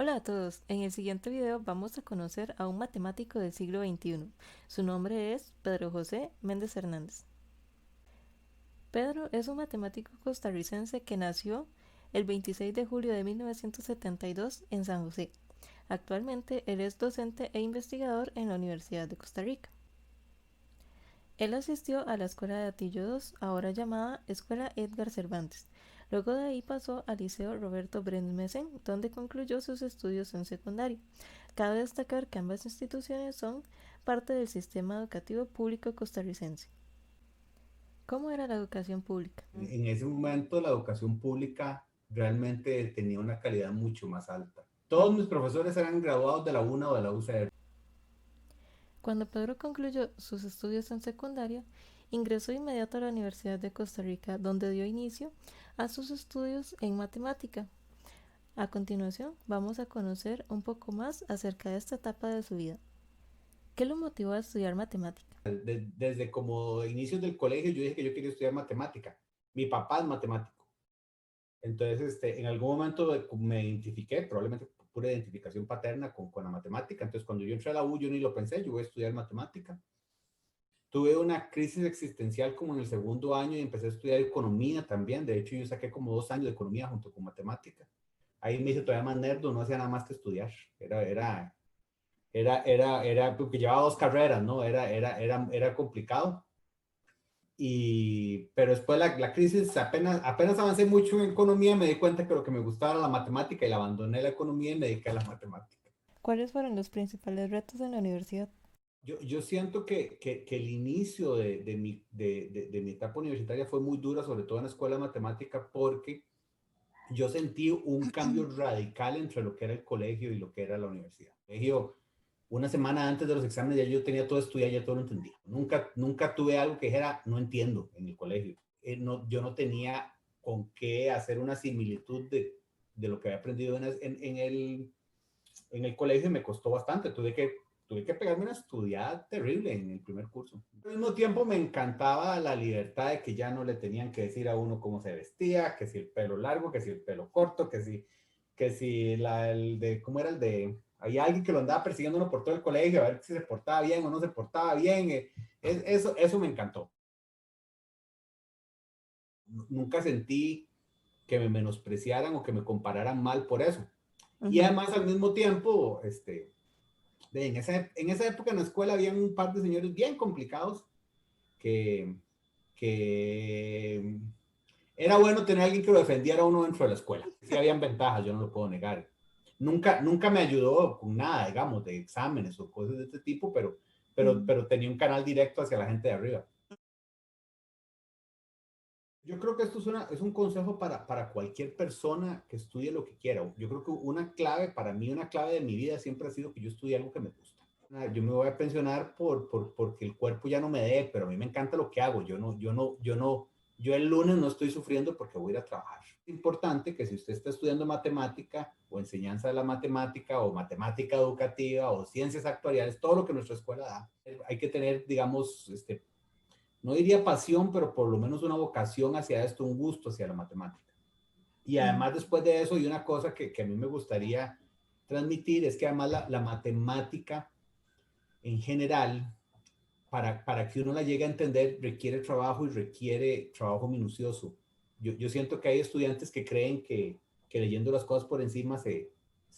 Hola a todos, en el siguiente video vamos a conocer a un matemático del siglo XXI. Su nombre es Pedro José Méndez Hernández. Pedro es un matemático costarricense que nació el 26 de julio de 1972 en San José. Actualmente él es docente e investigador en la Universidad de Costa Rica. Él asistió a la Escuela de Atillo II, ahora llamada Escuela Edgar Cervantes. Luego de ahí pasó al Liceo Roberto Brenes Messen, donde concluyó sus estudios en secundaria. Cabe destacar que ambas instituciones son parte del sistema educativo público costarricense. ¿Cómo era la educación pública? En ese momento la educación pública realmente tenía una calidad mucho más alta. Todos mis profesores eran graduados de la UNA o de la UCR. Cuando Pedro concluyó sus estudios en secundaria, ingresó inmediato a la Universidad de Costa Rica, donde dio inicio a sus estudios en matemática. A continuación, vamos a conocer un poco más acerca de esta etapa de su vida. ¿Qué lo motivó a estudiar matemática? Desde como inicios del colegio yo dije que yo quería estudiar matemática. Mi papá es matemático. Entonces, en algún momento me identifiqué, probablemente por pura identificación paterna con la matemática. Entonces, cuando yo entré a la U, yo ni lo pensé, yo voy a estudiar matemática. Tuve una crisis existencial como en el segundo año y empecé a estudiar economía también. De hecho, yo saqué como 2 años de economía junto con matemática. Ahí me hice todavía más nerdo, no hacía nada más que estudiar. Porque llevaba dos carreras, ¿no? Era complicado. Pero después la crisis, apenas avancé mucho en economía, me di cuenta que lo que me gustaba era la matemática y la abandoné la economía y me dediqué a la matemática. ¿Cuáles fueron los principales retos en la universidad? Yo siento que el inicio de mi etapa universitaria fue muy dura, sobre todo en la escuela de matemática, porque yo sentí un cambio radical entre lo que era el colegio y lo que era la universidad. El colegio, una semana antes de los exámenes ya yo tenía todo estudiado, ya todo lo entendía. Nunca tuve algo que dijera, no entiendo en el colegio. Yo no tenía con qué hacer una similitud de lo que había aprendido en el colegio y me costó bastante. Tuve que pegarme una estudiada terrible en el primer curso. Al mismo tiempo me encantaba la libertad de que ya no le tenían que decir a uno cómo se vestía, que si el pelo largo, que si el pelo corto, que si ¿cómo era el de? Había alguien que lo andaba persiguiendo uno por todo el colegio a ver si se portaba bien o no se portaba bien. Eso me encantó. Nunca sentí que me menospreciaran o que me compararan mal por eso. Y Ujú. además al mismo tiempo, en esa época en la escuela había un par de señores bien complicados que, que era bueno tener a alguien que lo defendiera a uno dentro de la escuela. Sí habían ventajas, yo no lo puedo negar. Nunca me ayudó con nada, digamos, de exámenes o cosas de este tipo, pero tenía un canal directo hacia la gente de arriba. Yo creo que esto es un consejo para cualquier persona que estudie lo que quiera. Yo creo que una clave, para mí, una clave de mi vida siempre ha sido que yo estudie algo que me gusta. Yo me voy a pensionar porque el cuerpo ya no me dé, pero a mí me encanta lo que hago. Yo el lunes no estoy sufriendo porque voy a ir a trabajar. Es importante que si usted está estudiando matemática o enseñanza de la matemática o matemática educativa o ciencias actuariales, todo lo que nuestra escuela da, hay que tener, digamos, no diría pasión, pero por lo menos una vocación hacia esto, un gusto hacia la matemática. Y Ujú. además después de eso, y una cosa que a mí me gustaría transmitir es que además la matemática en general, para que uno la llegue a entender, requiere trabajo y requiere trabajo minucioso. Yo siento que hay estudiantes que creen que leyendo las cosas por encima se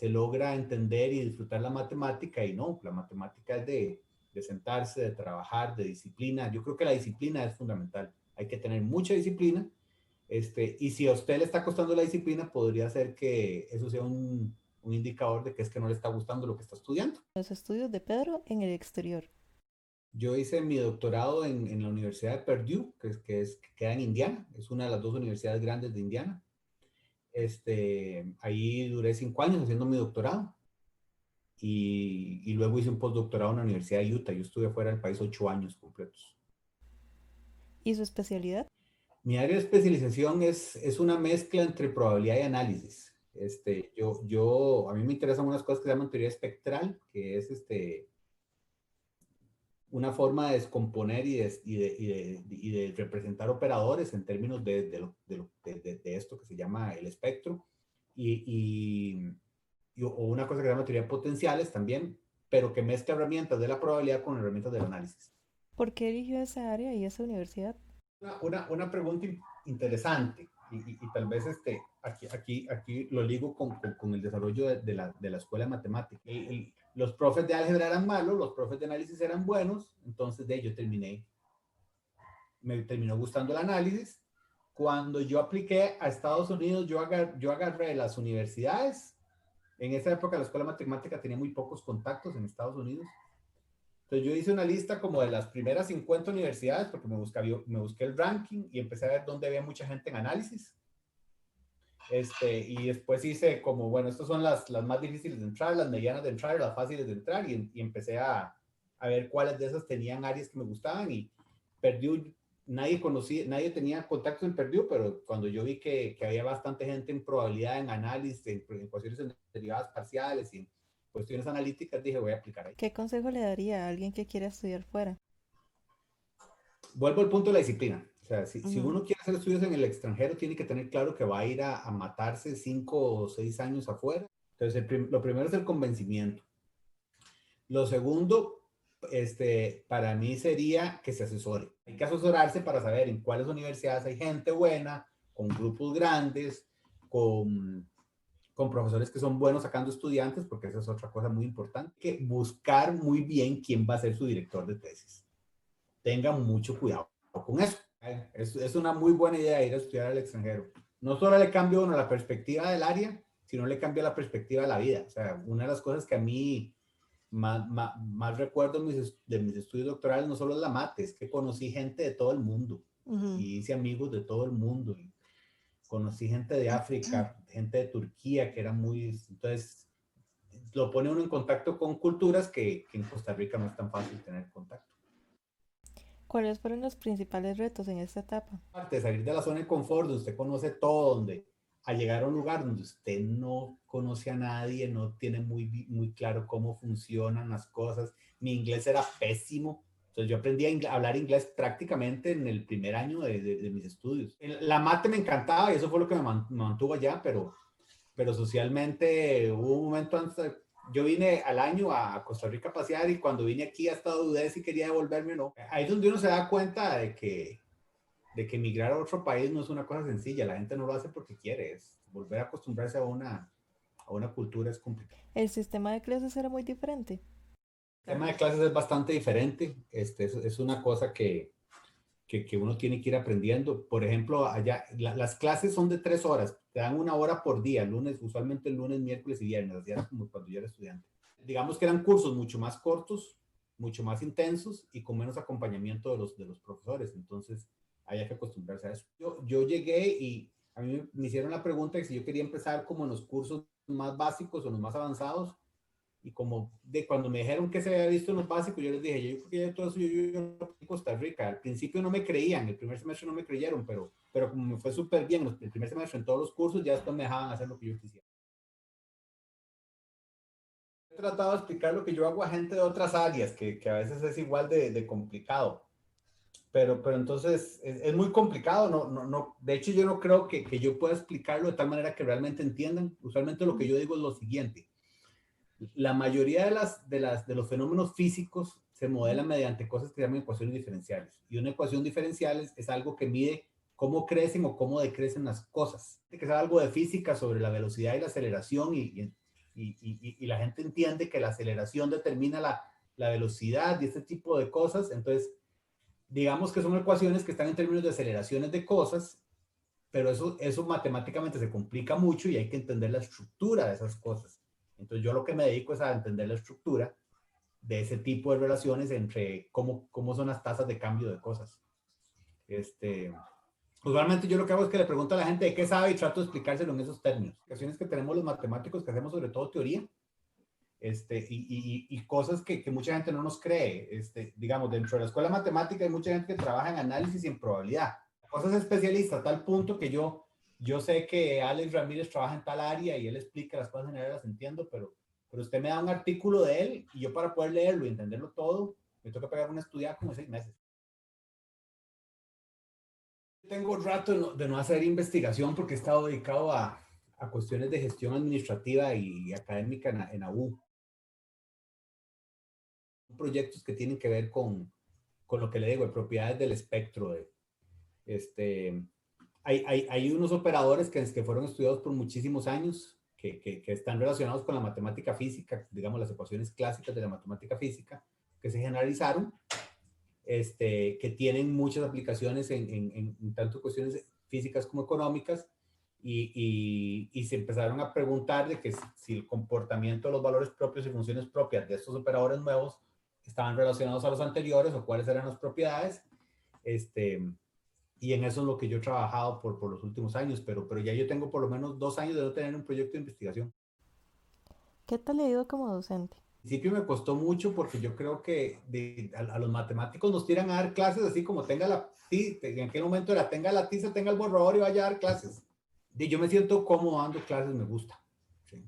logra entender y disfrutar la matemática y no, la matemática es de sentarse, de trabajar, de disciplina. Yo creo que la disciplina es fundamental. Hay que tener mucha disciplina. Y si a usted le está costando la disciplina, podría ser que eso sea un indicador de que es que no le está gustando lo que está estudiando. Los estudios de Pedro en el exterior. Yo hice mi doctorado en la Universidad de Purdue, que queda en Indiana, es una de las dos universidades grandes de Indiana. Ahí duré 5 años haciendo mi doctorado y luego hice un postdoctorado en la Universidad de Utah. Yo estuve fuera del país 8 años completos. ¿Y su especialidad? Mi área de especialización es una mezcla entre probabilidad y análisis. A mí me interesan unas cosas que se llaman teoría espectral, que es una forma de descomponer y de representar operadores en términos de esto que se llama el espectro. Y, y, o una cosa que se llama teoría de potenciales también, pero que mezcla herramientas de la probabilidad con herramientas del análisis. ¿Por qué eligió esa área y esa universidad? Una pregunta interesante y tal vez aquí lo ligo con el desarrollo de la escuela de matemáticas. Los profes de álgebra eran malos, los profes de análisis eran buenos, entonces me terminó gustando el análisis. Cuando yo apliqué a Estados Unidos, yo agarré las universidades. En esa época la escuela de matemática tenía muy pocos contactos en Estados Unidos. Entonces yo hice una lista como de las primeras 50 universidades porque me busqué el ranking y empecé a ver dónde había mucha gente en análisis. Y después hice como, bueno, estas son las más difíciles de entrar, las medianas de entrar, las fáciles de entrar y empecé a ver cuáles de esas tenían áreas que me gustaban y Purdue, nadie tenía contactos en Purdue, pero cuando yo vi que había bastante gente en probabilidad, en análisis, en ecuaciones derivadas parciales y en cuestiones analíticas, dije voy a aplicar ahí. ¿Qué consejo le daría a alguien que quiera estudiar fuera? Vuelvo al punto de la disciplina. O sea, si Ujú. uno quiere hacer estudios en el extranjero, tiene que tener claro que va a ir a matarse 5 o 6 años afuera. Entonces, lo primero es el convencimiento. Lo segundo, para mí sería que se asesore. Hay que asesorarse para saber en cuáles universidades hay gente buena, con grupos grandes, con profesores que son buenos sacando estudiantes, porque esa es otra cosa muy importante, que buscar muy bien quién va a ser su director de tesis. Tengan mucho cuidado con eso. Es una muy buena idea ir a estudiar al extranjero. No solo le cambia uno la perspectiva del área, sino le cambia la perspectiva de la vida. O sea, una de las cosas que a mí más recuerdo de mis estudios doctorales no solo es la mate, es que conocí gente de todo el mundo Ujú. y hice amigos de todo el mundo. Y conocí gente de África, gente de Turquía, que era muy... Entonces, lo pone uno en contacto con culturas que en Costa Rica no es tan fácil tener contacto. ¿Cuáles fueron los principales retos en esta etapa? De salir de la zona de confort, donde usted conoce todo, donde a llegar a un lugar donde usted no conoce a nadie, no tiene muy claro cómo funcionan las cosas. Mi inglés era pésimo, entonces yo aprendí a hablar inglés prácticamente en el primer año de mis estudios. La mate me encantaba y eso fue lo que me mantuvo allá, pero socialmente hubo un momento antes, yo vine al año a Costa Rica a pasear y cuando vine aquí hasta dudé si quería devolverme o no. Ahí es donde uno se da cuenta de que emigrar a otro país no es una cosa sencilla, la gente no lo hace porque quiere, es volver a acostumbrarse a una cultura es complicado. ¿El sistema de clases era muy diferente? El tema de clases es bastante diferente, es una cosa que uno tiene que ir aprendiendo. Por ejemplo, allá las clases son de 3 horas, te dan 1 hora por día, usualmente el lunes, miércoles y viernes, así era como cuando yo era estudiante. Digamos que eran cursos mucho más cortos, mucho más intensos y con menos acompañamiento de los profesores, entonces había que acostumbrarse a eso. Yo llegué y a mí me hicieron la pregunta de si yo quería empezar como en los cursos más básicos o los más avanzados y como de cuando me dijeron que se había visto en los básicos, yo les dije, yo creo que ya todo eso yo en Costa Rica. Al principio no me creían, el primer semestre no me creyeron, pero como me fue súper bien el primer semestre en todos los cursos, ya después me dejaban hacer lo que yo quisiera. He tratado de explicar lo que yo hago a gente de otras áreas, que a veces es igual de complicado. Pero entonces es muy complicado, no, de hecho yo no creo que yo pueda explicarlo de tal manera que realmente entiendan. Usualmente lo que yo digo es lo siguiente: la mayoría de los fenómenos físicos se modelan mediante cosas que se llaman ecuaciones diferenciales. Y una ecuación diferencial es algo que mide cómo crecen o cómo decrecen las cosas. Que es algo de física sobre la velocidad y la aceleración y la gente entiende que la aceleración determina la velocidad y este tipo de cosas. Entonces, digamos que son ecuaciones que están en términos de aceleraciones de cosas, pero eso matemáticamente se complica mucho y hay que entender la estructura de esas cosas. Entonces yo lo que me dedico es a entender la estructura de ese tipo de relaciones entre cómo son las tasas de cambio de cosas. Usualmente yo lo que hago es que le pregunto a la gente de qué sabe y trato de explicárselo en esos términos. Ocasiones que tenemos los matemáticos que hacemos sobre todo teoría, y cosas que mucha gente no nos cree. Digamos, dentro de la escuela matemática hay mucha gente que trabaja en análisis y en probabilidad. Cosas especialistas a tal punto que yo sé que Alex Ramírez trabaja en tal área y él explica las cosas generales, las entiendo, pero usted me da un artículo de él y yo para poder leerlo y entenderlo todo, me toca pegar una estudiada como 6 meses. Tengo rato de no hacer investigación porque he estado dedicado a a cuestiones de gestión administrativa y académica en AU. Proyectos que tienen que ver con lo que le digo, de propiedades del espectro. Hay unos operadores que fueron estudiados por muchísimos años, que están relacionados con la matemática física, digamos las ecuaciones clásicas de la matemática física, que se generalizaron, que tienen muchas aplicaciones en tanto cuestiones físicas como económicas, y se empezaron a preguntar de que si el comportamiento de los valores propios y funciones propias de estos operadores nuevos estaban relacionados a los anteriores o cuáles eran las propiedades. Y en eso es lo que yo he trabajado por los últimos años, pero ya yo tengo por lo menos 2 años de no tener un proyecto de investigación. ¿Qué tal le ha ido como docente? Al principio me costó mucho porque yo creo que a los matemáticos nos tiran a dar clases así como tenga en aquel momento era tenga la tiza, tenga el borrador y vaya a dar clases. Yo me siento cómodo dando clases, me gusta. ¿Sí?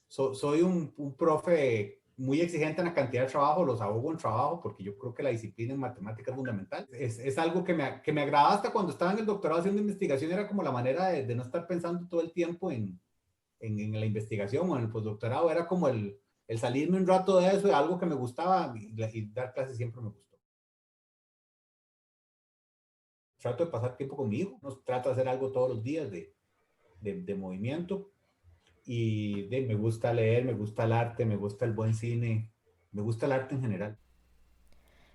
Soy un profe muy exigente en la cantidad de trabajo, los ahogo en trabajo porque yo creo que la disciplina en matemática es fundamental. Es algo que me agrada hasta cuando estaba en el doctorado haciendo investigación, era como la manera de no estar pensando todo el tiempo en la investigación o en el postdoctorado, era como el salirme un rato de eso, algo que me gustaba y dar clases siempre me gustó. Trato de pasar tiempo conmigo, no trato de hacer algo todos los días de movimiento. Y me gusta leer, me gusta el arte, me gusta el buen cine, me gusta el arte en general.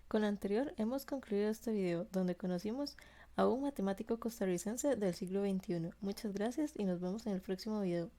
Con lo anterior hemos concluido este video donde conocimos a un matemático costarricense del siglo XXI. Muchas gracias y nos vemos en el próximo video.